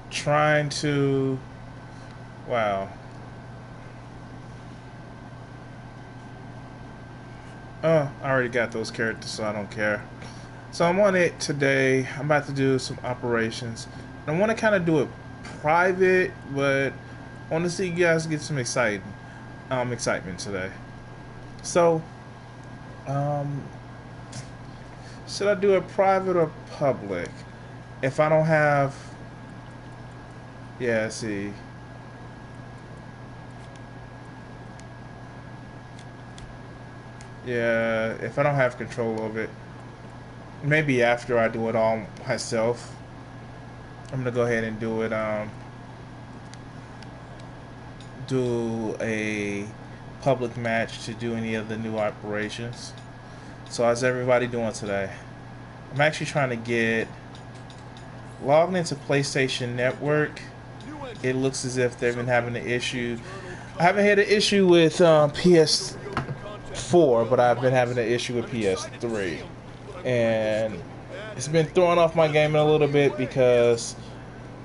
trying to. Wow. Oh, I already got those characters, so I don't care. So I'm on it today. I'm about to do some operations. I want to kind of do it private, but I want to see you guys get some excitement today. So, um, should I do it private or public? If I don't have, yeah, see, yeah, if I don't have control of it, maybe after I do it all myself, I'm gonna go ahead and do it. Do a public match to do any of the new operations. So how's everybody doing today? I'm actually trying to get logged into PlayStation Network. It looks as if they've been having an issue. I haven't had an issue with PS4, but I've been having an issue with PS3, and it's been throwing off my game a little bit because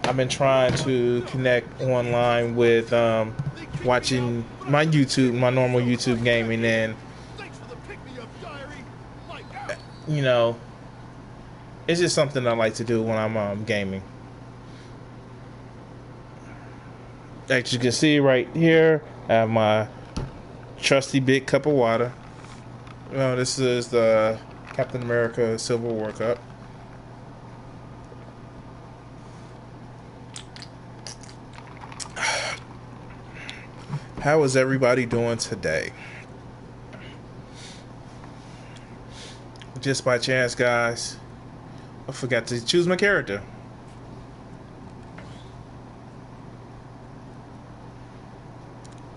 I've been trying to connect online with watching my YouTube, my normal YouTube gaming, and you know, it's just something I like to do when I'm gaming. As you can see right here, I have my trusty big cup of water. This is the Captain America Civil War cup. How is everybody doing today? Just by chance, guys, I forgot to choose my character.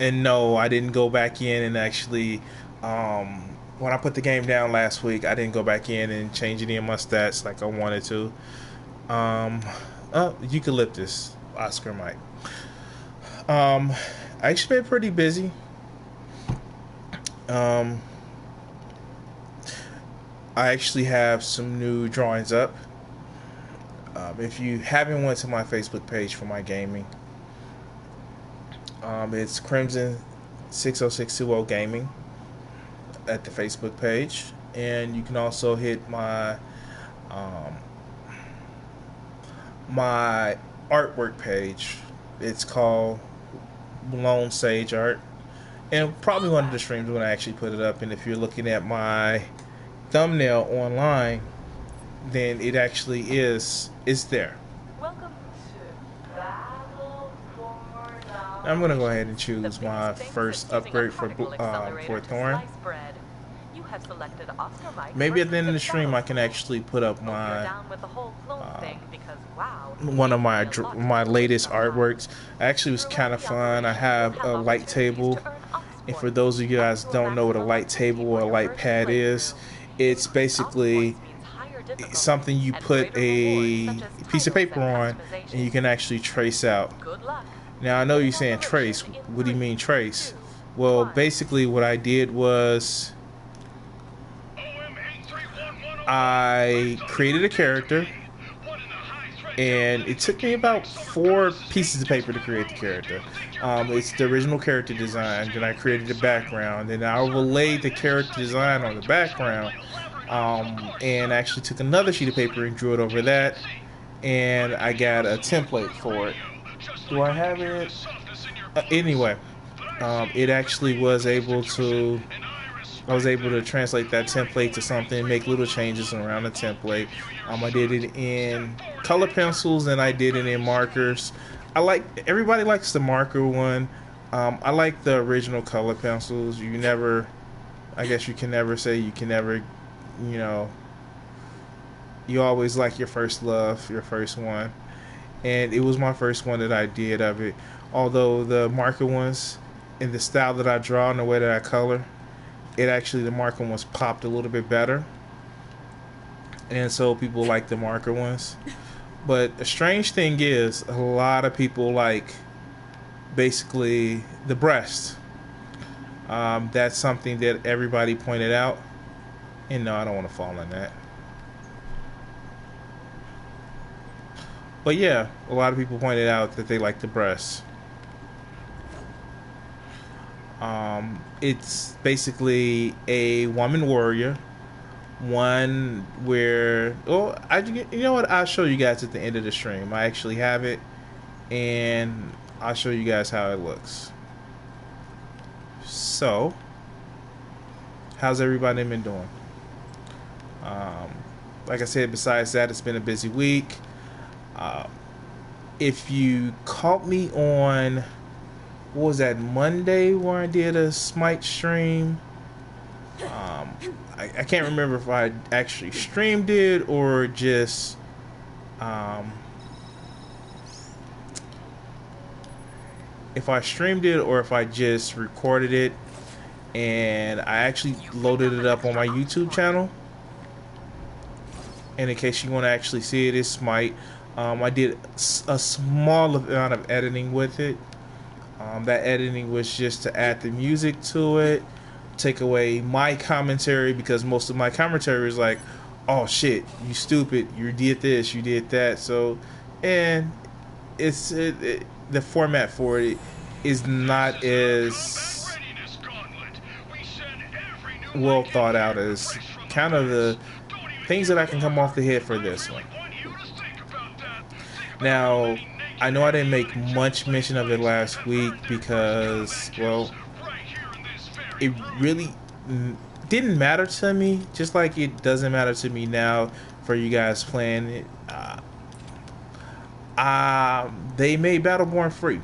And no, I didn't go back in and actually, when I put the game down last week, I didn't go back in and change any of my stats like I wanted to. Eucalyptus, Oscar Mike. I actually been pretty busy. Um, I actually have some new drawings up. If you haven't went to my Facebook page for my gaming, it's Crimson 60620 Gaming at the Facebook page, and you can also hit um, my artwork page. It's called Lone Sage Art, and probably one of the streams when I actually put it up. And if you're looking at my thumbnail online, then it actually is there. Welcome to Battleborn. I'm gonna go ahead and choose my first upgrade for Thorn. Maybe at the end of the stream, I can actually put up my one of my latest artworks. Actually, was kind of fun. I have a light table, and for those of you guys who don't know what a light table or a light pad is, it's basically something you put a piece of paper on, and you can actually trace out. Now I know you're saying trace. What do you mean trace? Well, basically what I did was I created a character, and it took me about 4 pieces of paper to create the character. It's the original character design. Then I created the background, and I overlaid the character design on the background, and actually took another sheet of paper and drew it over that, and I got a template for it. Do I have it? Anyway, it actually was able to. I was able to translate that template to something, make little changes around the template. I did it in color pencils and I did it in markers. Everybody likes the marker one. I like the original color pencils. I guess you can never say you can never, you know, you always like your first love, your first one. And it was my first one that I did of it. Although the marker ones, in the style that I draw and the way that I color, the marker ones popped a little bit better, and so people like the marker ones. But the strange thing is, a lot of people like basically the breast. That's something that everybody pointed out, and no, I don't want to fall in that. But yeah, a lot of people pointed out that they like the breasts. It's basically a woman warrior, one where, oh, you know what? I'll show you guys at the end of the stream. I actually have it, and I'll show you guys how it looks. So, how's everybody been doing? Like I said, besides that, it's been a busy week. If you caught me on, what was that, Monday, where I did a Smite stream, I can't remember if I actually streamed it or just if I streamed it or if I just recorded it, and I actually loaded it up on my YouTube channel. And in case you want to actually see it, it's Smite. I did a small amount of editing with it. That editing was just to add the music to it, take away my commentary, because most of my commentary is like, oh shit, you stupid, you did this, you did that. So, and the format for it is not as well thought out as kind of the things that I can come off the head for this one. Now, I know I didn't make much mention of it last week because, well, it really didn't matter to me, just like it doesn't matter to me now for you guys playing it. They made Battleborn free.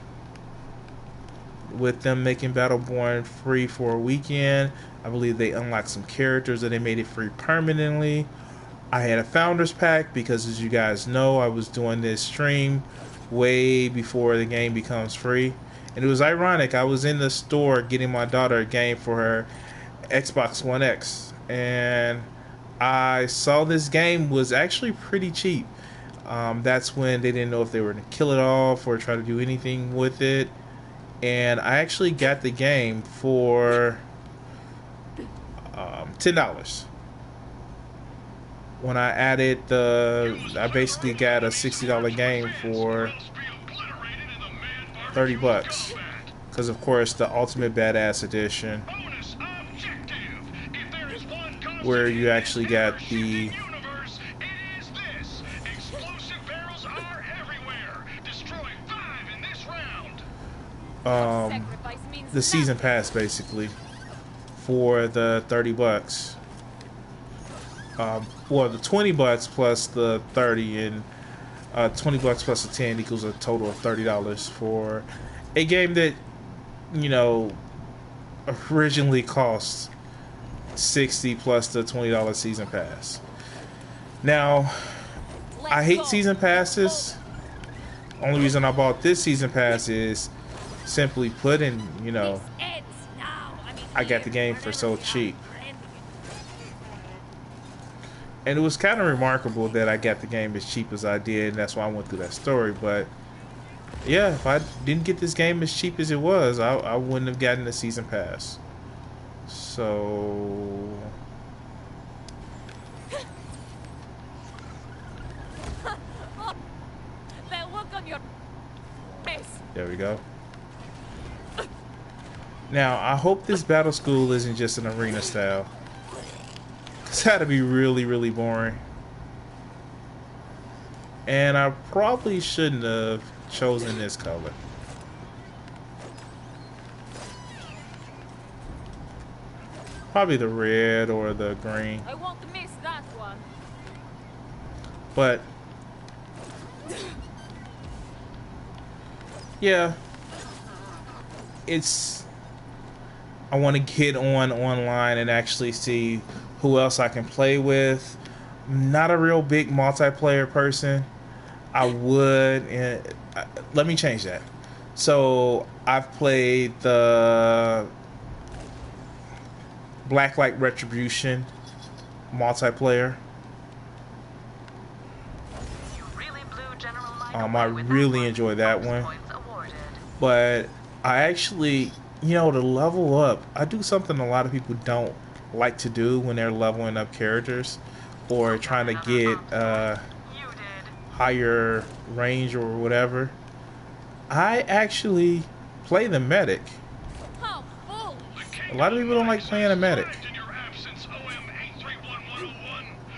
With them making Battleborn free for a weekend, I believe they unlocked some characters and they made it free permanently. I had a founders pack because, as you guys know, I was doing this stream way before the game becomes free. And it was ironic, I was in the store getting my daughter a game for her Xbox One X, and I saw this game was actually pretty cheap. That's when they didn't know if they were going to kill it off or try to do anything with it. And I actually got the game for $10. When I added I basically got a $60 game for $30, because of course the Ultimate Badass Edition, where you actually got the season pass, basically, for the $30. Well, the $20 plus the 30, and $20 plus the 10 equals a total of $30 for a game that, you know, originally cost $60 plus the $20 season pass. Now, I hate season passes. Only reason I bought this season pass is simply put, and you know, I got the game for so cheap. And it was kind of remarkable that I got the game as cheap as I did, and that's why I went through that story. But yeah, if I didn't get this game as cheap as it was, I wouldn't have gotten the season pass. So there we go. Now, I hope this battle school isn't just an arena style. It's had to be really, really boring. And I probably shouldn't have chosen this color. Probably the red or the green. I won't miss that one. But yeah, I want to get online and actually see who else I can play with. I'm not a real big multiplayer person. I would, and let me change that. So I've played the Blacklight Retribution multiplayer. I really enjoy that one. But I actually, you know, to level up, I do something a lot of people don't like to do when they're leveling up characters or trying to get higher range or whatever, I actually play the medic. A lot of people don't like playing a medic.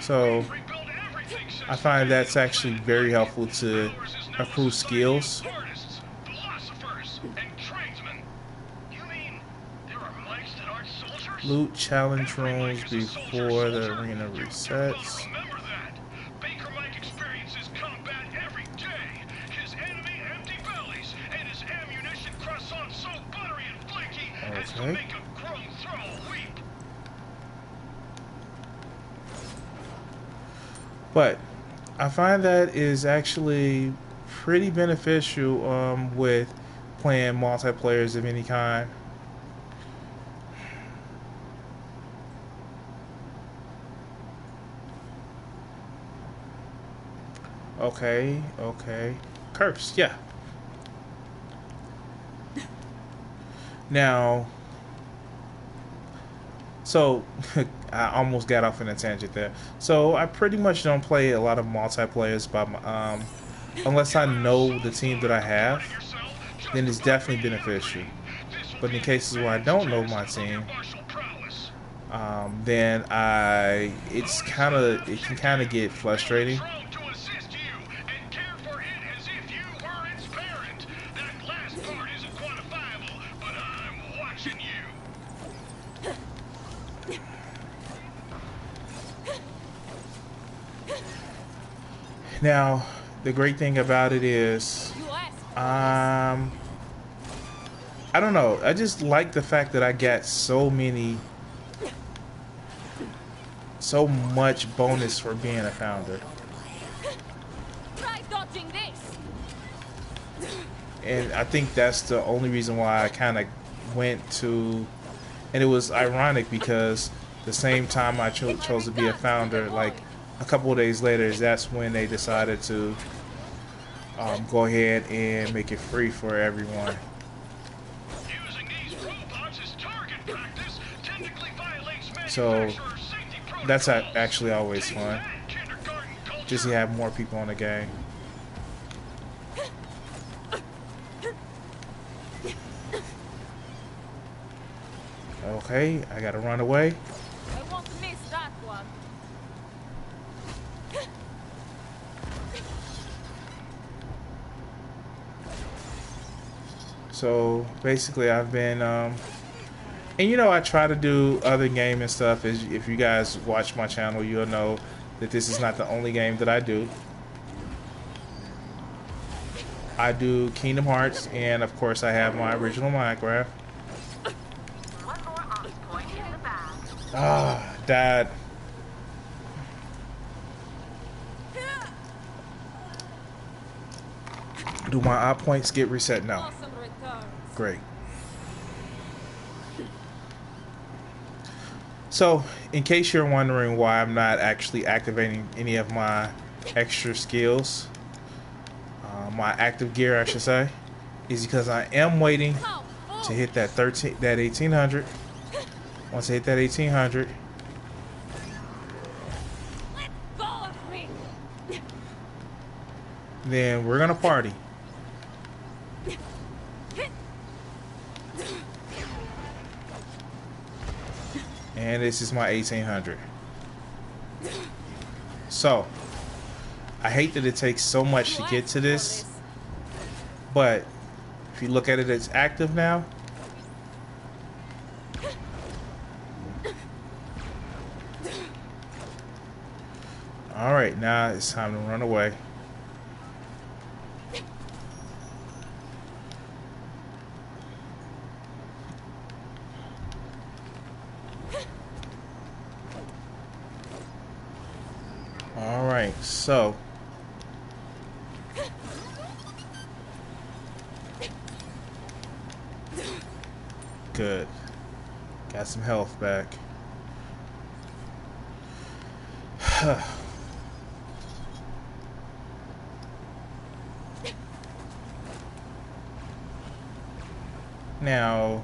So I find that's actually very helpful to accrue skills. Loot challenge rooms before the arena resets. Okay. But I find that is actually pretty beneficial with playing multiplayers of any kind. Okay, okay. Curse, yeah. Now, so I almost got off in a tangent there. So I pretty much don't play a lot of multiplayers by my, unless I know the team that I have, then it's definitely beneficial. But in cases where I don't know my team, then it can kind of get frustrating. Now, the great thing about it is, I don't know. I just like the fact that I got so much bonus for being a founder. And I think that's the only reason why I kind of went to, and it was ironic because the same time I chose to be a founder, like a couple of days later, that's when they decided to go ahead and make it free for everyone. So that's actually always fun, just to have more people in the game. Okay, I gotta run away. I won't miss that one. So basically I've been and you know, I try to do other game and stuff. If you guys watch my channel, you'll know that this is not the only game that I do. I do Kingdom Hearts, and of course I have my original Minecraft. Ah, died. Do my op points get reset now? Great. So, in case you're wondering why I'm not actually activating any of my extra skills, my active gear, I should say, is because I am waiting to hit that 1800. Once I hit that 1800, then we're gonna party. And this is my 1800. So, I hate that it takes so much to get to this, but if you look at it, it's active now. Alright, now it's time to run away. Alright, so good. Got some health back. Now,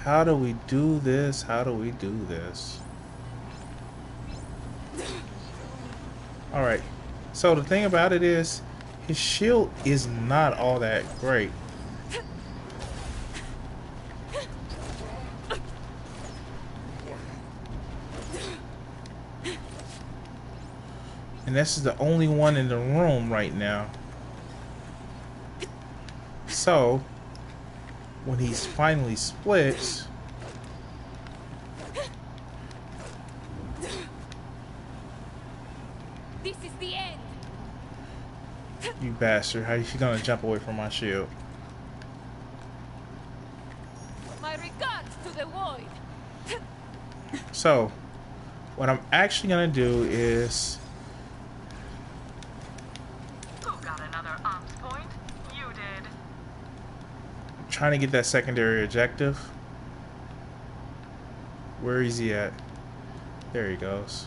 how do we do this? How do we do this? Alright, So the thing about it is, his shield is not all that great. And this is the only one in the room right now. So, when he's finally splits, This is the end. you bastard, how you gonna jump away from my shield? My regards to the void. So, what I'm actually gonna do is Who got another ops point? You did. trying to get that secondary objective. Where is he at? There he goes.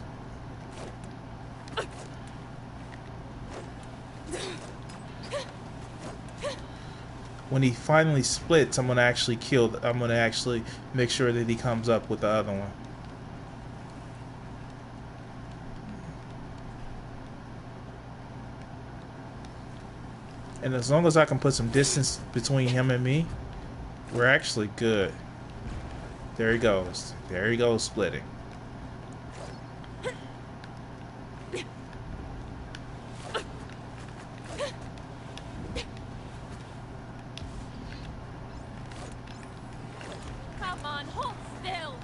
When he finally splits, I'm gonna actually make sure that he comes up with the other one. And as long as I can put some distance between him and me, we're actually good. There he goes. There he goes, splitting. Come on, hold still.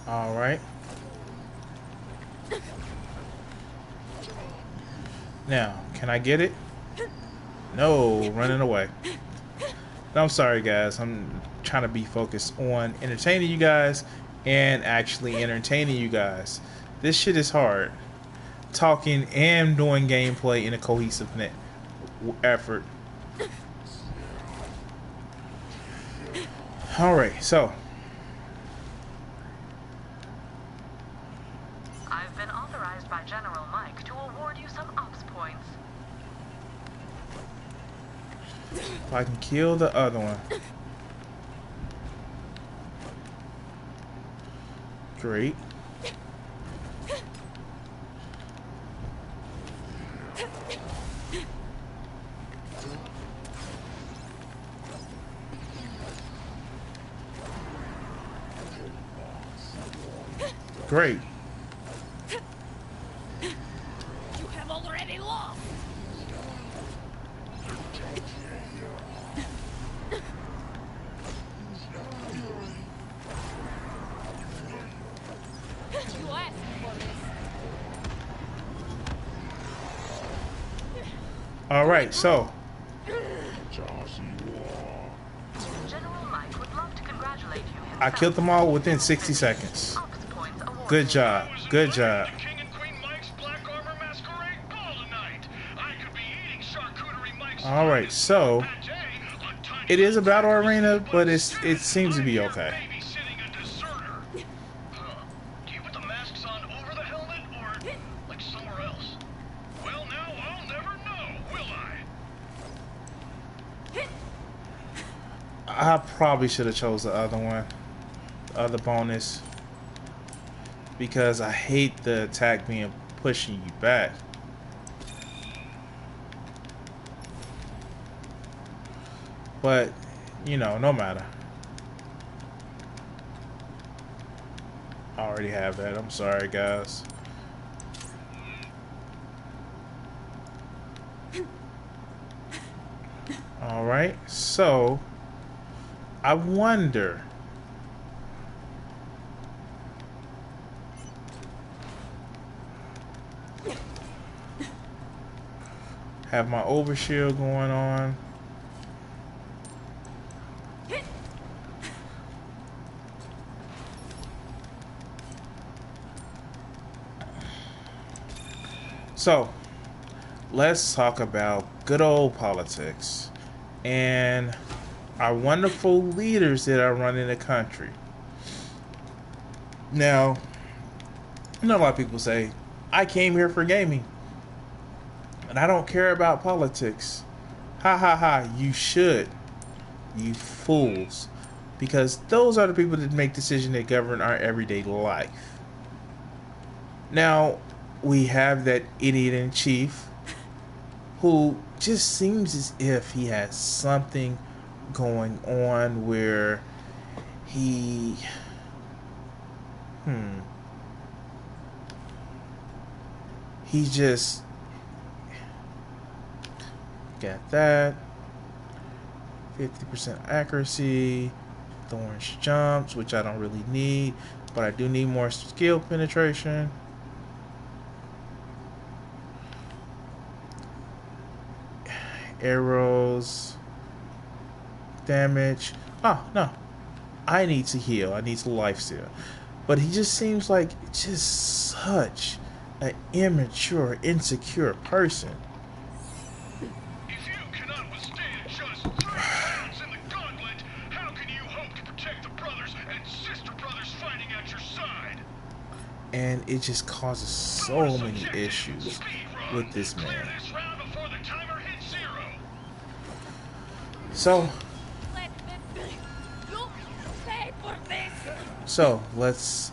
All right. Now, can I get it? No, running away. I'm sorry, guys. I'm trying to be focused on entertaining you guys and actually entertaining you guys. This shit is hard. Talking and doing gameplay in a cohesive effort. Alright, so. I've been authorized by General Mike to award you some ops points. If I can kill the other one. Great. Great. You have already lost. You asked for this. All right, so General Mike would love to congratulate you. I killed them all within 60 seconds. Ops points awarded. Good job. Good job. King and Queen Mike's Black Armor Masquerade Ball tonight. I could be eating charcuterie Mike's. All right, so it is a battle arena, but it seems to be okay. Babysitting a deserter. Do you put the masks on over the helmet or like somewhere else? Well, now I'll never know, will I? I probably should have chose the other one, the other bonus, because I hate the attack being pushing you back. But, you know, no matter. I already have that. I'm sorry, guys. Alright, so I wonder. Have my overshield going on. So, let's talk about good old politics and our wonderful leaders that are running the country. Now, I know a lot of people say, I came here for gaming and I don't care about politics. Ha ha ha, you should. You fools. Because those are the people that make decisions that govern our everyday life. Now, we have that idiot in chief who just seems as if he has something going on where he he just got that 50% accuracy, thorns jumps, which I don't really need, but I do need more skill penetration. Arrows, damage. Oh no, I need to heal. I need to life steal. But he just seems like just such an immature, insecure person. If you cannot withstand just 3 rounds in the gauntlet, how can you hope to protect the brothers and sister brothers fighting at your side? And it just causes so many issues with this man. Clear this round before the timer hits 0. So Let me be. You pay for this. So let's,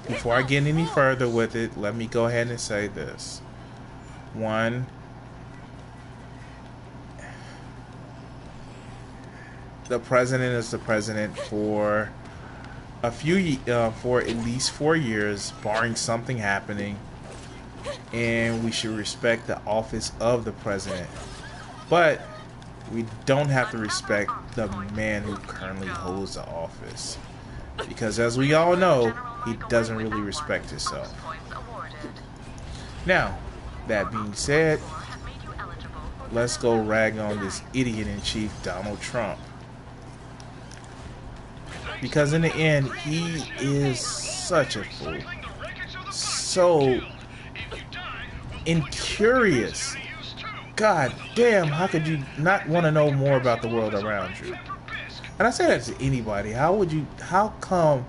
before I get any further with it, let me go ahead and say this. One, the president is the president for for at least 4 years, barring something happening, and we should respect the office of the president. But we don't have to respect the man who currently holds the office, because as we all know, he doesn't really respect himself. Now, that being said, let's go rag on this idiot in chief, Donald Trump, because in the end, he is such a fool, so incurious. God damn, how could you not want to know more about the world around you? And I say that to anybody. How come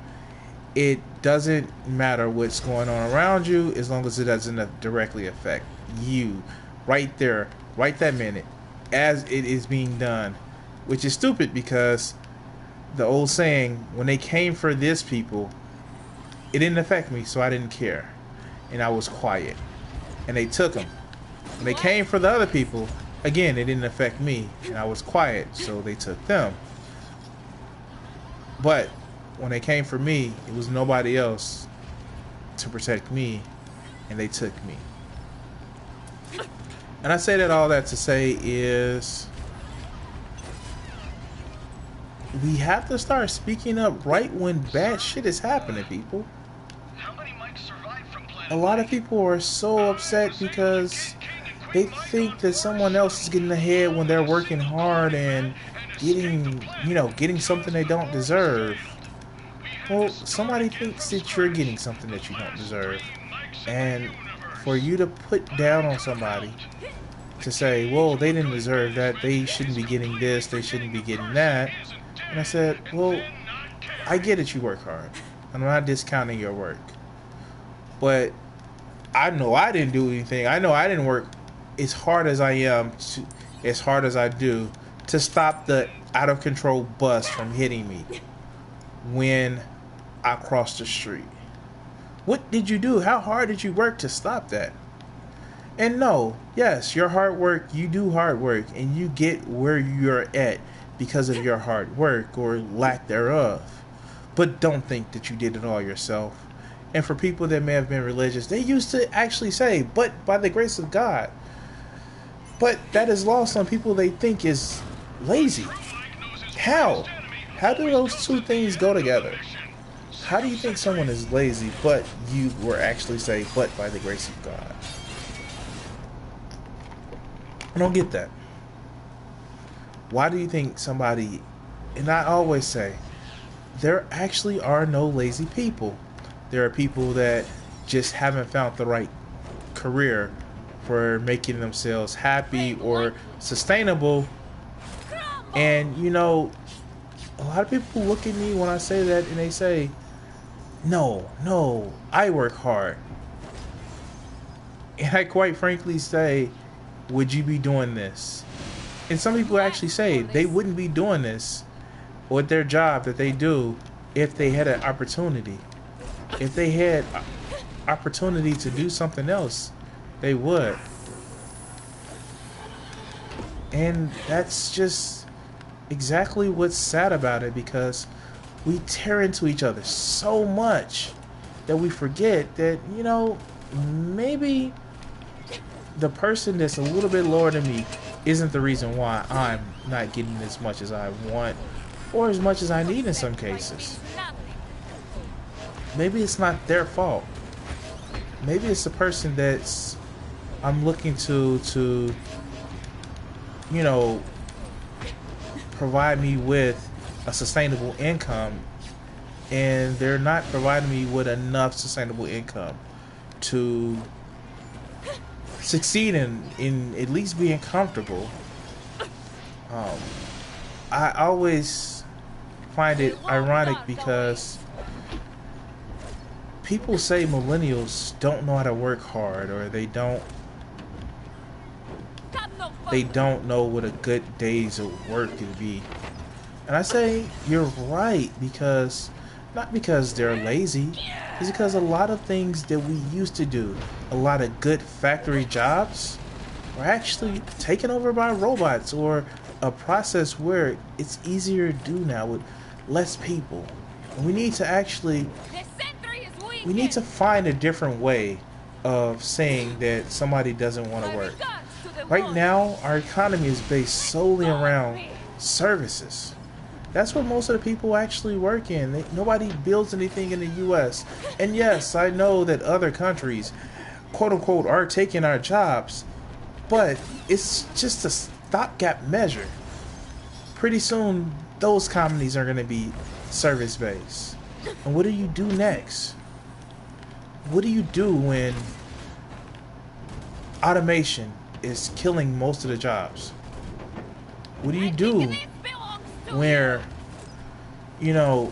it doesn't matter what's going on around you as long as it doesn't directly affect you right there, right that minute, as it is being done? Which is stupid, because the old saying, when they came for this people, it didn't affect me, so I didn't care. And I was quiet. And they took them. When they came for the other people, again, it didn't affect me, and I was quiet, so they took them. But when they came for me, it was nobody else to protect me, and they took me. And I say that all that to say is, we have to start speaking up right when bad shit is happening, people. How many might survive from A lot of people are so upset because they think that someone else is getting ahead when they're working hard and getting something they don't deserve. Well, somebody thinks that you're getting something that you don't deserve. And for you to put down on somebody, to say, well, they didn't deserve that, they shouldn't be getting this, they shouldn't be getting that. And I said, well, I get it, you work hard. I'm not discounting your work. But I know I didn't do anything. I know I didn't work as hard as I do to stop the out of control bus from hitting me when I crossed the street. What did you do? How hard did you work to stop that? And no, yes, your hard work, you do hard work, and you get where you're at because of your hard work or lack thereof. But don't think that you did it all yourself. And for people that may have been religious, they used to actually say, but by the grace of God. But that is lost on people they think is lazy. How? How do those two things go together? How do you think someone is lazy, but you were actually say, but by the grace of God? I don't get that. Why do you think somebody, and I always say, there actually are no lazy people. There are people that just haven't found the right career for making themselves happy or sustainable. And a lot of people look at me when I say that and they say, no, I work hard. And I quite frankly say, would you be doing this? And some people actually say they wouldn't be doing this with their job that they do if they had an opportunity. If they had opportunity to do something else, they would. And that's just exactly what's sad about it, because we tear into each other so much that we forget that, you know, maybe the person that's a little bit lower than me isn't the reason why I'm not getting as much as I want or as much as I need in some cases. Maybe it's not their fault. Maybe it's the person that's I'm looking to you know, provide me with a sustainable income, and they're not providing me with enough sustainable income to succeed in at least being comfortable. I always find it ironic because people say millennials don't know how to work hard, or they don't know what a good days of work could be. And I say you're right, because not because they're lazy, it's because a lot of things that we used to do, a lot of good factory jobs, are actually taken over by robots, or a process where it's easier to do now with less people. And we need to find a different way of saying that somebody doesn't want to work. Right now, our economy is based solely around services. That's what most of the people actually work in. Nobody builds anything in the U.S. And yes, I know that other countries, quote unquote, are taking our jobs, but it's just a stopgap measure. Pretty soon, those companies are going to be service based. And what do you do next? What do you do when automation is killing most of the jobs? What do you do where, you know,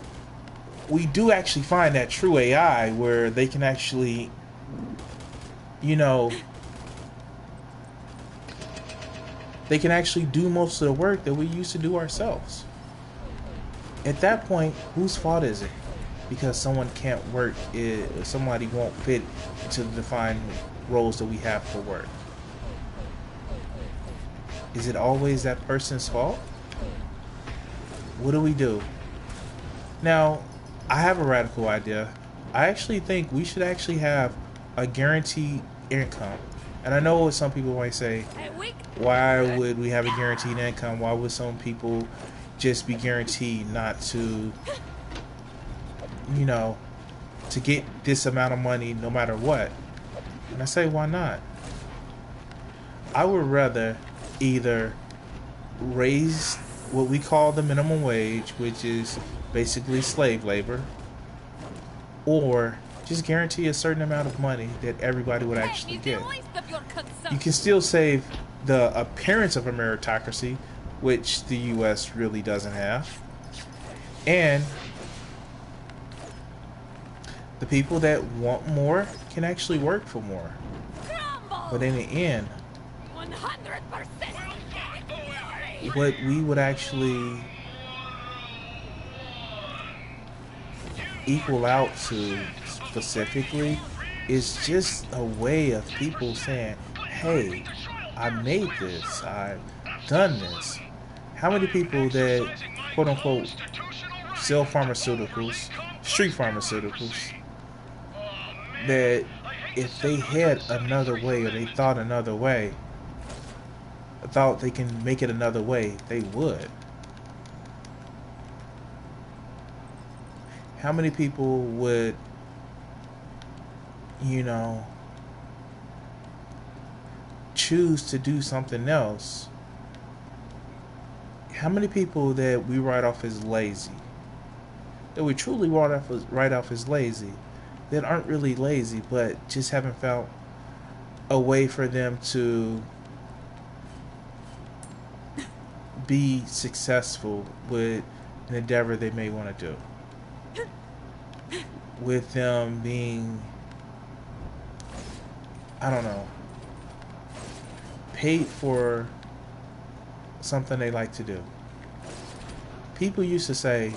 we do actually find that true AI where they can actually, you know, they can actually do most of the work that we used to do ourselves? At that point, whose fault is it? Because someone can't work, somebody won't fit into the defined roles that we have for work. Is it always that person's fault? What do we do? Now, I have a radical idea. I actually think we should actually have a guaranteed income. And I know what some people might say, why would we have a guaranteed income? Why would some people just be guaranteed not to, you know, to get this amount of money no matter what? And I say, why not? I would rather either raise what we call the minimum wage, which is basically slave labor, or just guarantee a certain amount of money that everybody would actually get. You can still save the appearance of a meritocracy, which the US really doesn't have, and the people that want more can actually work for more. But in the end, 100% what we would actually equal out to specifically is just a way of people saying, hey, I made this, I've done this. How many people that, quote unquote, sell pharmaceuticals, street pharmaceuticals, that if they had another way, or they thought another way, thought they can make it another way, they would? How many people would, you know, choose to do something else? How many people that we write off as lazy, that we truly write off as lazy, that aren't really lazy, but just haven't found a way for them to be successful with an endeavor they may want to do, with them being, I don't know, paid for something they like to do. People used to say,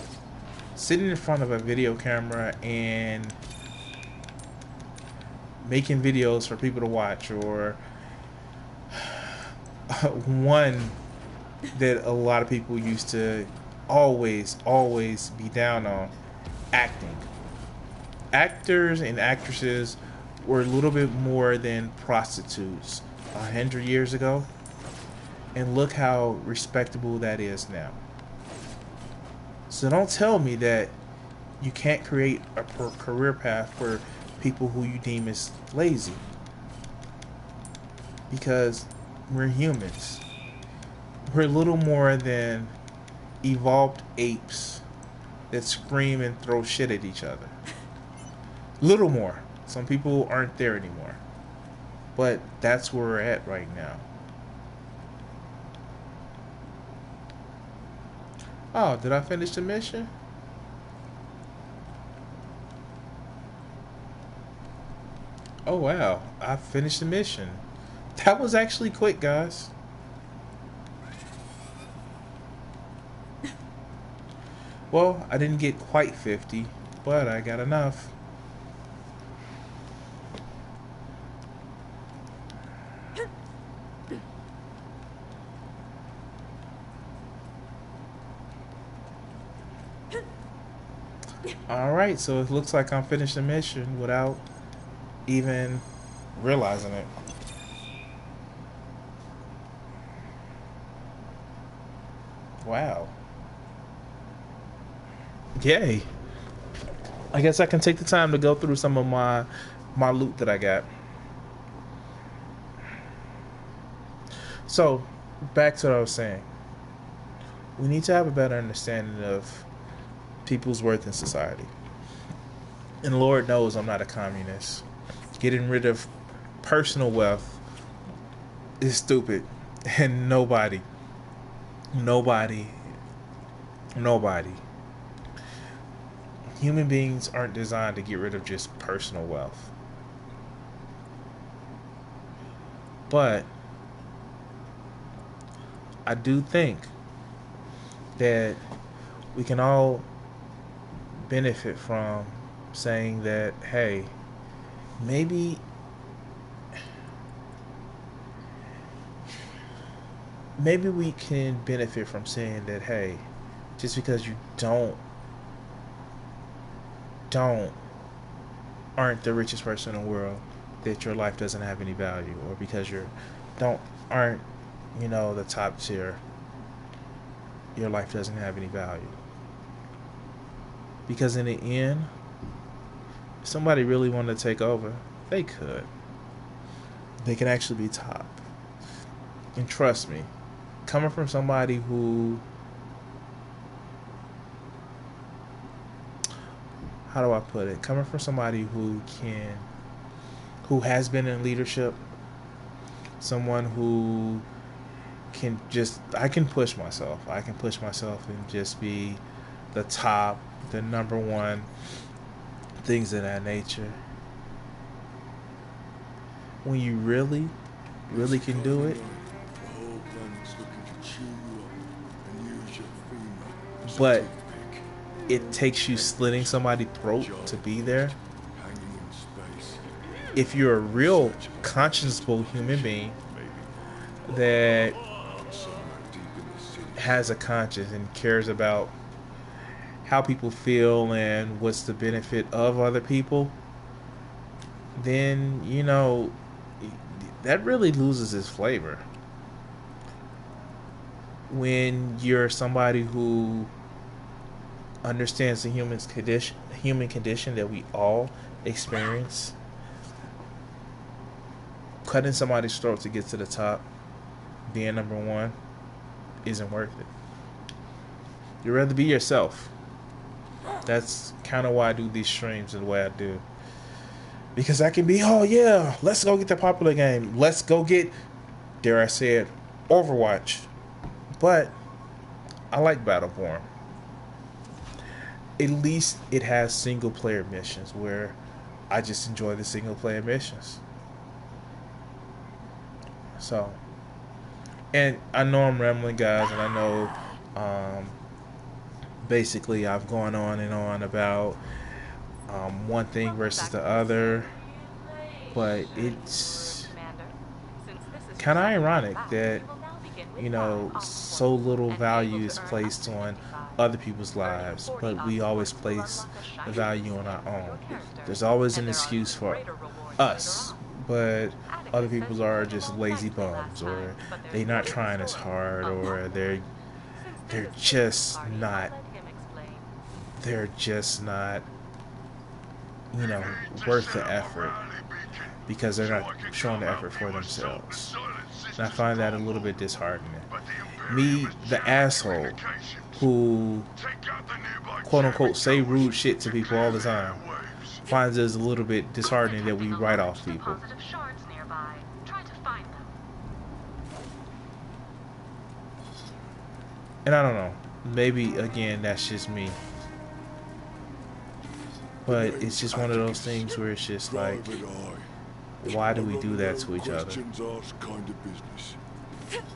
sitting in front of a video camera and making videos for people to watch, or one that a lot of people used to always be down on: acting. Actors and actresses were a little bit more than prostitutes 100 years ago, and look how respectable that is now. So don't tell me that you can't create a career path for people who you deem as lazy, because we're humans. We're little more than evolved apes that scream and throw shit at each other. Little more. Some people aren't there anymore. But that's where we're at right now. Oh, did I finish the mission? Oh wow, I finished the mission. That was actually quick, guys. Well, I didn't get quite 50, but I got enough. Alright, so it looks like I'm finished the mission without even realizing it. Wow. Yay. I guess I can take the time to go through some of my loot that I got. So, back to what I was saying. We need to have a better understanding of people's worth in society. And Lord knows I'm not a communist. Getting rid of personal wealth is stupid. And nobody, human beings aren't designed to get rid of just personal wealth. But I do think that we can all benefit from saying that, hey, maybe we can benefit from saying that, hey, just because you aren't the richest person in the world, that your life doesn't have any value, or because aren't the top tier, your life doesn't have any value. Because in the end, if somebody really wanted to take over, they could. They can actually be top. And trust me, coming from somebody who, how do I put it? Coming from somebody who has been in leadership, someone who I can push myself. I can push myself and just be the top, the number one, things of that nature. When you really can do it, but it takes you slitting somebody's throat to be there. If you're a real conscienceable human being that has a conscience and cares about how people feel and what's the benefit of other people, then that really loses its flavor. When you're somebody who understands the human condition that we all experience, cutting somebody's throat to get to the top, being number one, isn't worth it. You'd rather be yourself. That's kind of why I do these streams the way I do. Because I can be, oh yeah, let's go get the popular game. Let's go get, dare I say it, Overwatch. But I like Battleborn. At least it has single player missions where I just enjoy the single player missions. So, and I know I'm rambling, guys, and I know basically I've gone on and on about one thing versus the other. But it's Commander. Since this is kind of your second ironic back, that, you will now begin with you 5 know, ops so points little and be able value to is earn up placed to on 25. other people's Earning lives, 40 but we ops always points will place unlock a the shiny value new on our skin for your own. character, There's always and an there are excuse even for greater rewards later us, on. but other Atticus says people you are played just along lazy nicely last bums, time, or but there's they're more not to the trying as story. hard, A or lot they're more. Since this they're is Chris's just party, I'll not let him explain. they're just not, you know, Need to worth set the up a effort rally beacon because they're so not I can showing calm the out effort for viewers so the themselves. Silent And I Sisters find that a grow little bit old. disheartening. But the Imperium Me, is the jamming asshole, communications. who Take out the nearby quote unquote jamming say towers rude shit to people clear all the the time, airwaves. finds it a little bit disheartening that we I'm write detecting a off large people. deposit of shards nearby. Try to find them. And I don't know, maybe again that's just me, but it's just one of those things where it's just like, Private eye. why do A we do run that of to each other? questions asked kind of business.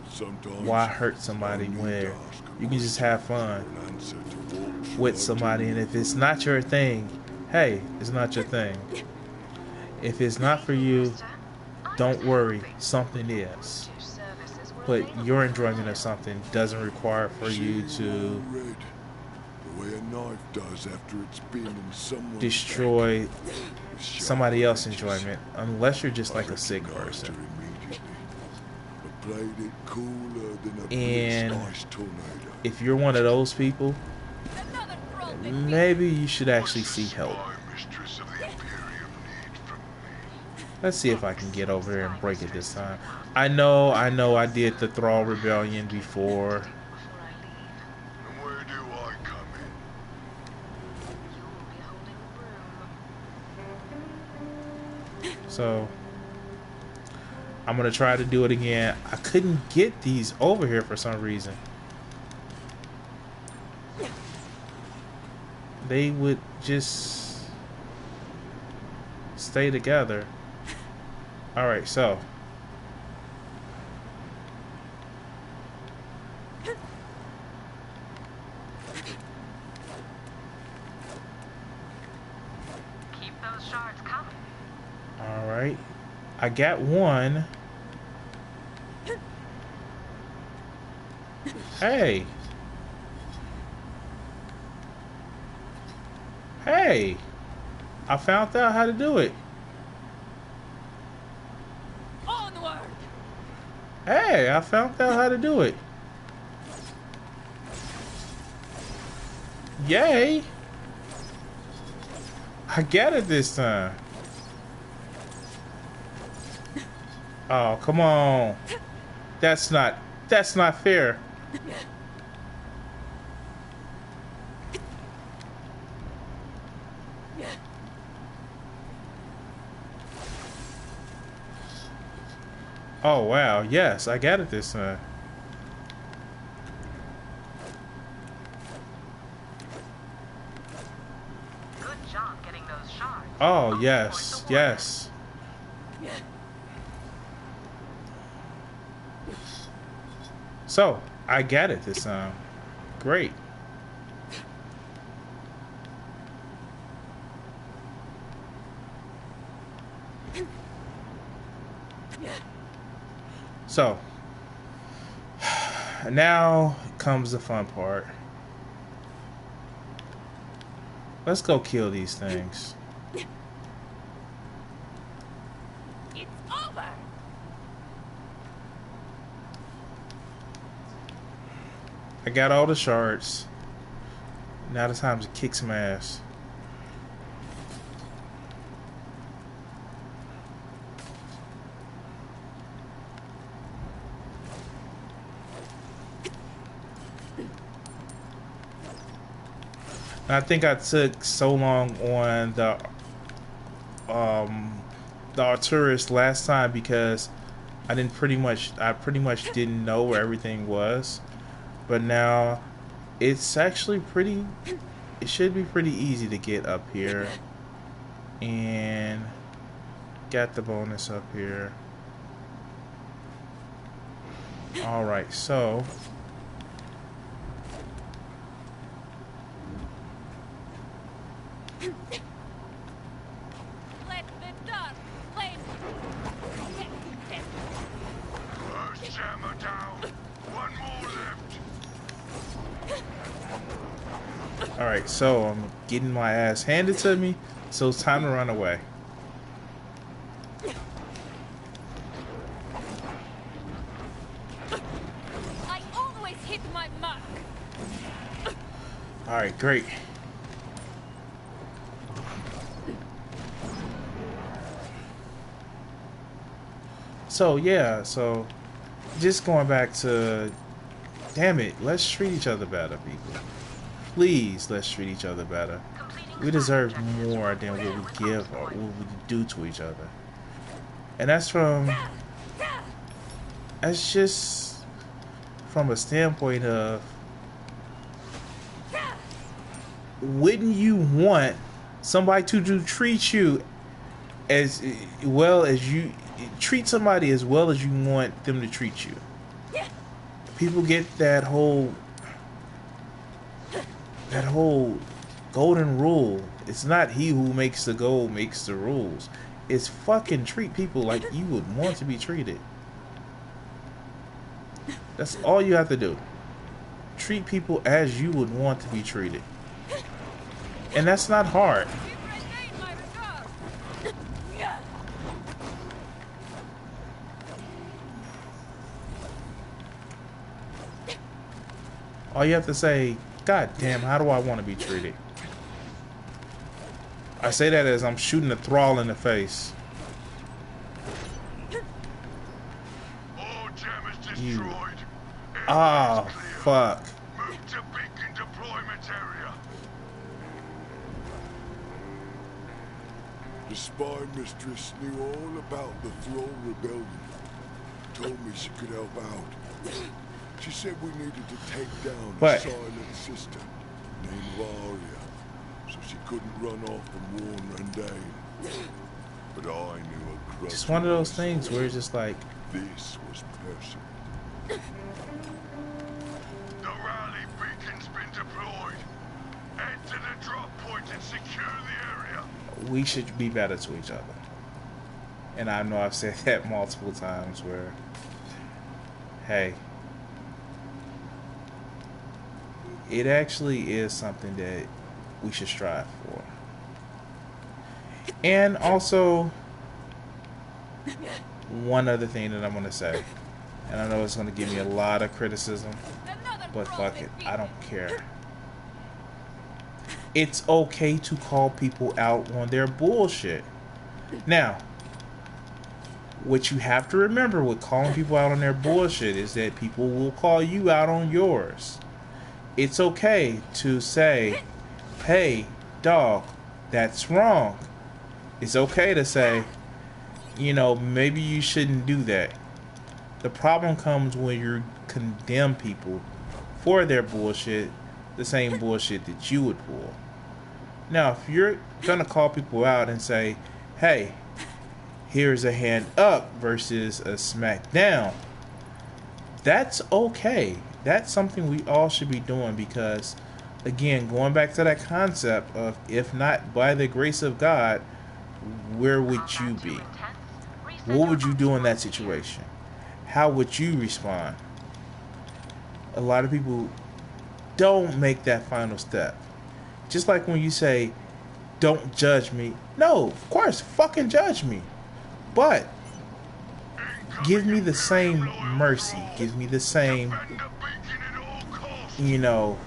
Sometimes Why hurt I somebody need where to ask a you can just question have for fun an answer to walk with right somebody? in. And if it's not your thing, hey, it's not your thing. If it's not for you, don't worry, something is. But your enjoyment of something doesn't require for you See to all red, the way a knife does after it's been in someone's destroy back with sharp somebody else's edges. enjoyment unless you're just I like a sick recognized person. her immediately, but played it cooler than a And blitz ice tornado. if you're one of those people, Another troll bit maybe you should What's actually the seek help. spy mistress of the Imperium need from me? Let's see if I can get over there and break it this time. I know I did the Thrall Rebellion before. Before I leave, And where do I come in? you will be holding the broom. So I'm gonna try to do it again. I couldn't get these over here for some reason. They would just stay together. Alright, so Keep those shards coming. alright. I got one. Hey. Hey. I found out how to do it. onward. Hey, I found out how to do it. Yay. I get it this time. Oh, come on. That's not fair. Oh, wow. Yes, I got it this time. Good job getting those shards. Oh, Ops yes. points awarded. Yes. So, I got it this time. Great. So, now comes the fun part. Let's go kill these things. It's over. I got all the shards. Now the time to kick some ass. I think I took so long on the Arturus last time because I pretty much didn't know where everything was. But now it's actually it should be pretty easy to get up here. And got the bonus up here. Alright, so Let the dust flame jammer down. One more left. Alright, so I'm getting my ass handed to me, so it's time to run away. I always hit my mark. Alright, great. So yeah, so just going back to, damn it, let's treat each other better, people. Please, let's treat each other better. We deserve more than what we give or what we do to each other. And that's just from a standpoint of, wouldn't you want somebody to treat you as well as you treat somebody as well as you want them to treat you? People get that whole golden rule. It's not he who makes the gold makes the rules. It's fucking treat people like you would want to be treated. That's all you have to do. Treat people as you would want to be treated. And that's not hard. All you have to say, God damn, how do I want to be treated? I say that as I'm shooting a thrall in the face. All jammers destroyed. You. Area Ah, is clear. fuck. Move to beacon deployment area. The spy mistress knew all about the Thrall rebellion. Told me she could help out. She said we needed to take down a But- silent sister named Varia, so she couldn't run off and warn Rendane. But I knew a grudge. Just one of those things where it's just like, This was personal. The rally beacon's been deployed. Head to the drop point and secure the area. we should be better to each other. And I know I've said that multiple times where, hey, it actually is something that we should strive for. And also, one other thing that I'm going to say, and I know it's going to give me a lot of criticism, but fuck it, I don't care. It's okay to call people out on their bullshit. Now, what you have to remember with calling people out on their bullshit is that people will call you out on yours. It's okay to say, hey, dog, that's wrong. It's okay to say, you know, maybe you shouldn't do that. The problem comes when you condemn people for their bullshit, the same bullshit that you would pull. Now, if you're gonna call people out and say, hey, here's a hand up versus a smack down, that's okay. That's something we all should be doing because, again, going back to that concept of if not by the grace of God, where would you be? What would you do in that situation? How would you respond? A lot of people don't make that final step. Just like when you say, don't judge me. No, of course, fucking judge me. But give me the same mercy. Give me the same, you know,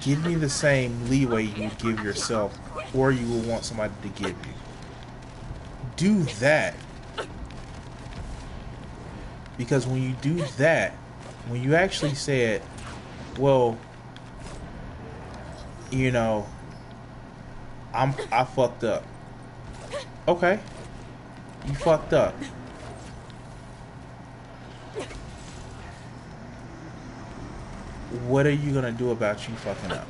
give me the same leeway you would give yourself or you will want somebody to give you. Do that. Because when you do that, when you actually said, well, you know, I fucked up. Okay. You fucked up. What are you gonna do about you fucking up?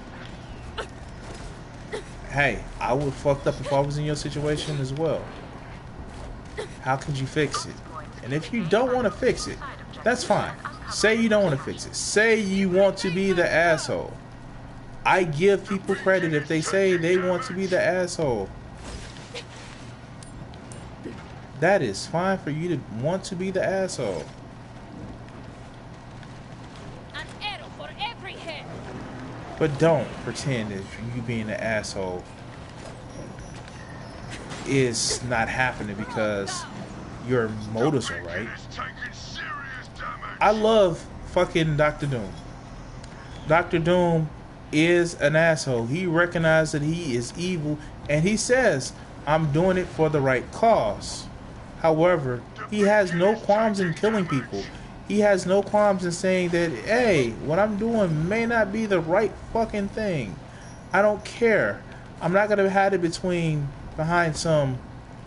Hey, I would fucked up if I was in your situation as well. How could you fix it? And if you don't want to fix it, that's fine. Say you don't want to fix it. Say you want to be the asshole. I give people credit if they say they want to be the asshole. That is fine for you to want to be the asshole. An arrow for every head. But don't pretend that you being the asshole is not happening because your motives are right. I love fucking Dr. Doom. Dr. Doom is an asshole. He recognizes that he is evil and he says, I'm doing it for the right cause. However, he has no qualms in killing people. He has no qualms in saying that, hey, what I'm doing may not be the right fucking thing. I don't care. I'm not going to hide it behind some,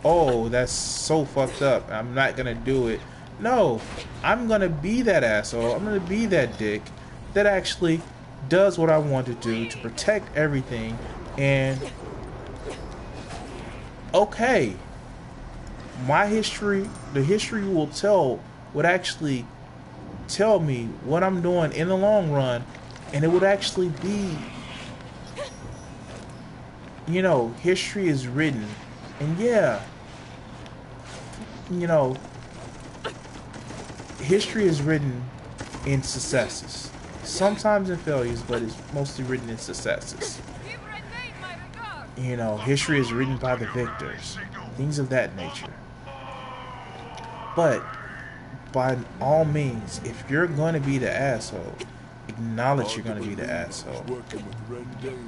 oh, that's so fucked up, I'm not going to do it. No, I'm going to be that asshole. I'm going to be that dick that actually does what I want to do to protect everything. And okay, my history, the history would actually tell me what I'm doing in the long run, and it would actually be, you know, history is written. And yeah, you know, history is written in successes, sometimes in failures, but it's mostly written in successes. You know, history is written by the victors, things of that nature. But by all means, if you're going to be the asshole, acknowledge you're going to be the asshole.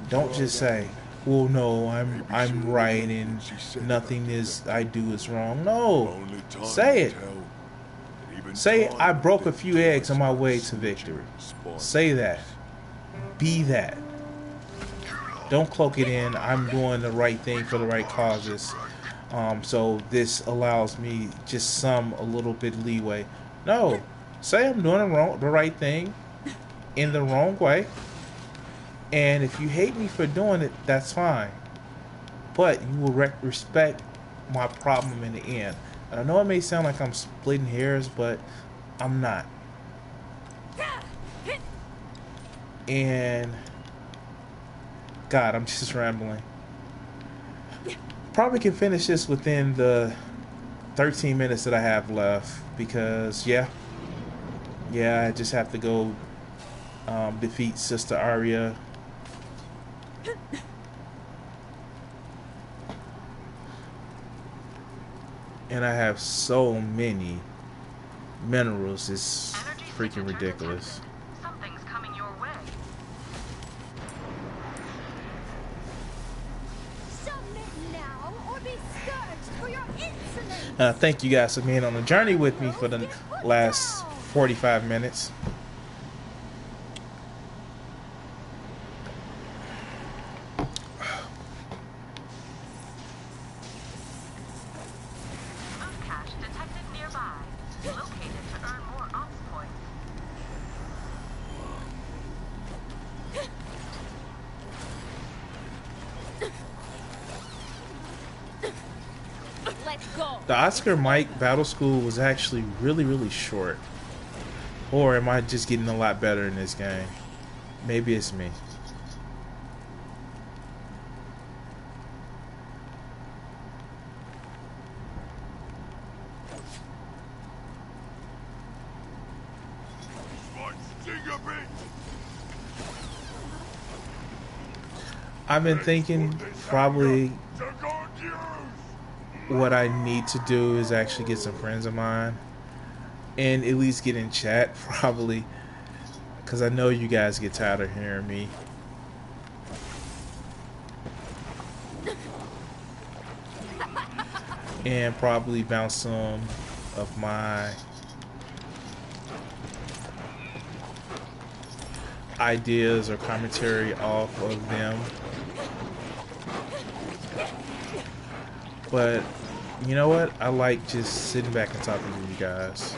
Don't just say, well, no, I'm right and nothing I do is wrong. No, say it. Say I broke a few eggs on my way to victory. Say that. Be that. Don't cloak it in, I'm doing the right thing for the right causes. So this allows me just a little bit leeway. No, say I'm doing the right thing in the wrong way. And if you hate me for doing it, that's fine. But you will respect my problem in the end. And I know it may sound like I'm splitting hairs, but I'm not. And God, I'm just rambling. Probably can finish this within the 13 minutes that I have left, because yeah, I just have to go defeat Sister Arya. And I have so many minerals, it's freaking ridiculous. Something's coming your way. Submit now or be scourged for your insolence. Thank you guys for being on the journey with me for the last 45 minutes. Cache detected nearby. Located to earn more ops points. Let's go. The Oscar Mike Battle School was actually really short. Or am I just getting a lot better in this game? Maybe it's me. I've been thinking probably what I need to do is actually get some friends of mine and at least get in chat, probably, because I know you guys get tired of hearing me. And probably bounce some of my ideas or commentary off of them. But you know what? I like just sitting back and talking to you guys.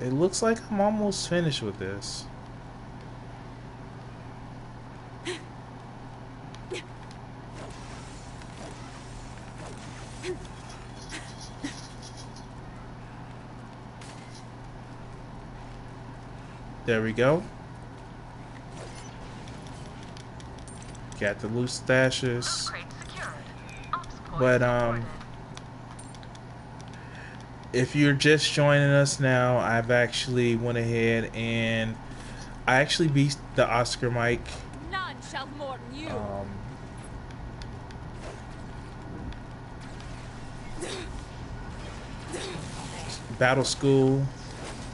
It looks like I'm almost finished with this. There we go. got the loot stashes. Crate secured. Ops point But reported. if you're just joining us now, I've actually went ahead and I actually beat the Oscar Mike. None shall mourn you. Battle School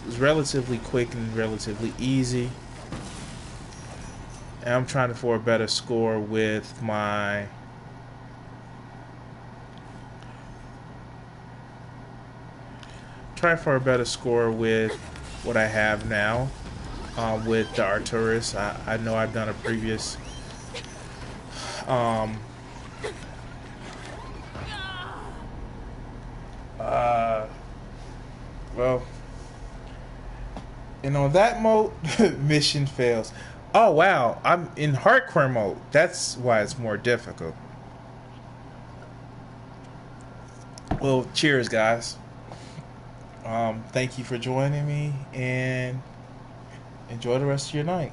was relatively quick and relatively easy. And I'm trying for a better score with my what I have now with the Arturus. I know I've done a previous well, and on that mode, mission fails. Oh wow, I'm in hardcore mode. That's why it's more difficult. Well, cheers, guys. Thank you for joining me, and enjoy the rest of your night.